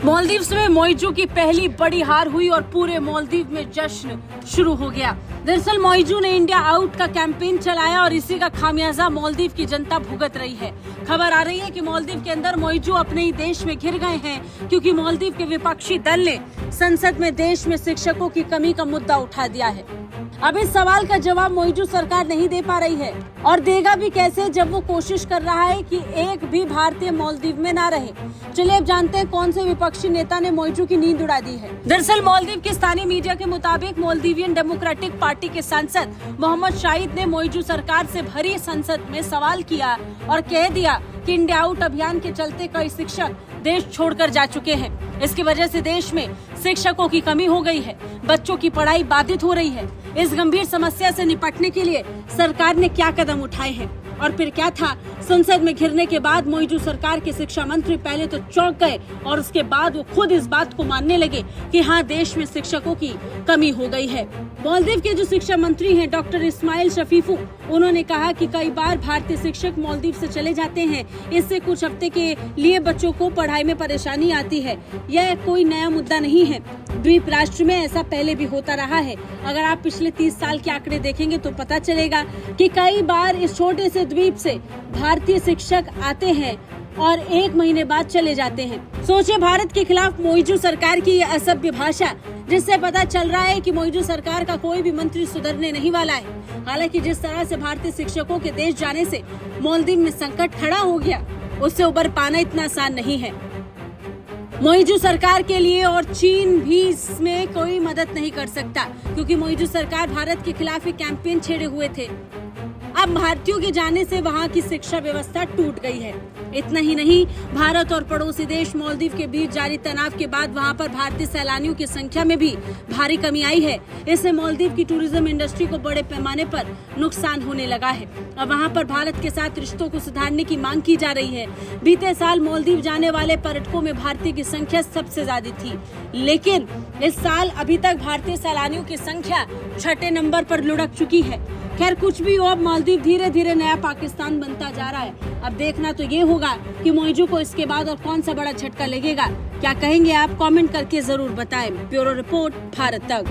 मालदीव्स में मोइजू की पहली बड़ी हार हुई और पूरे मालदीव में जश्न शुरू हो गया। दरअसल मोइजू ने इंडिया आउट का कैंपेन चलाया और इसी का खामियाजा मालदीव की जनता भुगत रही है। खबर आ रही है कि मालदीव के अंदर मोइजू अपने ही देश में घिर गए हैं, क्योंकि मालदीव के विपक्षी दल ने संसद में देश में शिक्षकों की कमी का मुद्दा उठा दिया है। अब इस सवाल का जवाब मोइजू सरकार नहीं दे पा रही है, और देगा भी कैसे जब वो कोशिश कर रहा है कि एक भी भारतीय मालदीव में ना रहे। चलिए अब जानते हैं कौन से विपक्षी नेता ने मोइजू की नींद उड़ा दी है। दरअसल मालदीव के स्थानीय मीडिया के मुताबिक मालदीवियन डेमोक्रेटिक पार्टी के सांसद मोहम्मद शाहिद ने मोइजू सरकार से भरी संसद में सवाल किया और कह दिया कि इंडिया आउट अभियान के चलते कई शिक्षक देश छोड़कर जा चुके हैं। इसकी वजह से देश में शिक्षकों की कमी हो गई है, बच्चों की पढ़ाई बाधित हो रही है। इस गंभीर समस्या से निपटने के लिए सरकार ने क्या कदम उठाए हैं और फिर क्या था। संसद में घिरने के बाद मोइजू सरकार के शिक्षा मंत्री पहले तो चौंक गए और उसके बाद वो खुद इस बात को मानने लगे कि हाँ, देश में शिक्षकों की कमी हो गई है। मालदीव के जो शिक्षा मंत्री हैं डॉक्टर इस्माइल शफीफू, उन्होंने कहा कि कई बार भारतीय शिक्षक मालदीव से चले जाते हैं। इससे कुछ हफ्ते के लिए बच्चों को पढ़ाई में परेशानी आती है। यह कोई नया मुद्दा नहीं है, द्वीप राष्ट्र में ऐसा पहले भी होता रहा है। अगर आप पिछले 30 साल के आंकड़े देखेंगे तो पता चलेगा कि कई बार इस छोटे से द्वीप से भारतीय शिक्षक आते हैं और 1 महीने बाद चले जाते हैं। सोचिए, भारत के खिलाफ मोइजू सरकार की यह असभ्य भाषा, जिससे पता चल रहा है कि मोइजू सरकार का कोई भी मंत्री सुधरने नहीं वाला है। हालांकि जिस तरह से भारतीय शिक्षकों के देश जाने से मालदीव में संकट खड़ा हो गया, उससे उबर पाना इतना आसान नहीं है। मोइजू सरकार के लिए और चीन भी इसमें कोई मदद नहीं कर सकता, क्योंकि मोइजू सरकार भारत के खिलाफ एक कैंपेन छेड़े हुए थे। अब भारतीयों के जाने से वहां की शिक्षा व्यवस्था टूट गई है। इतना ही नहीं, भारत और पड़ोसी देश मालदीव के बीच जारी तनाव के बाद वहां पर भारतीय सैलानियों की संख्या में भी भारी कमी आई है। इससे मालदीव की टूरिज्म इंडस्ट्री को बड़े पैमाने पर नुकसान होने लगा है। अब वहां पर भारत के साथ रिश्तों को सुधारने की मांग की जा रही है। बीते साल मालदीव जाने वाले पर्यटकों में भारतीय की संख्या सबसे ज्यादा थी, लेकिन इस साल अभी तक भारतीय सैलानियों की संख्या 6ठे नंबर पर लुढ़क चुकी है। खैर, कुछ भी हो, अब मालदीव धीरे धीरे नया पाकिस्तान बनता जा रहा है। अब देखना तो ये होगा कि मोइजू को इसके बाद और कौन सा बड़ा झटका लगेगा। क्या कहेंगे आप? कमेंट करके जरूर बताएं। ब्यूरो रिपोर्ट, भारत तक।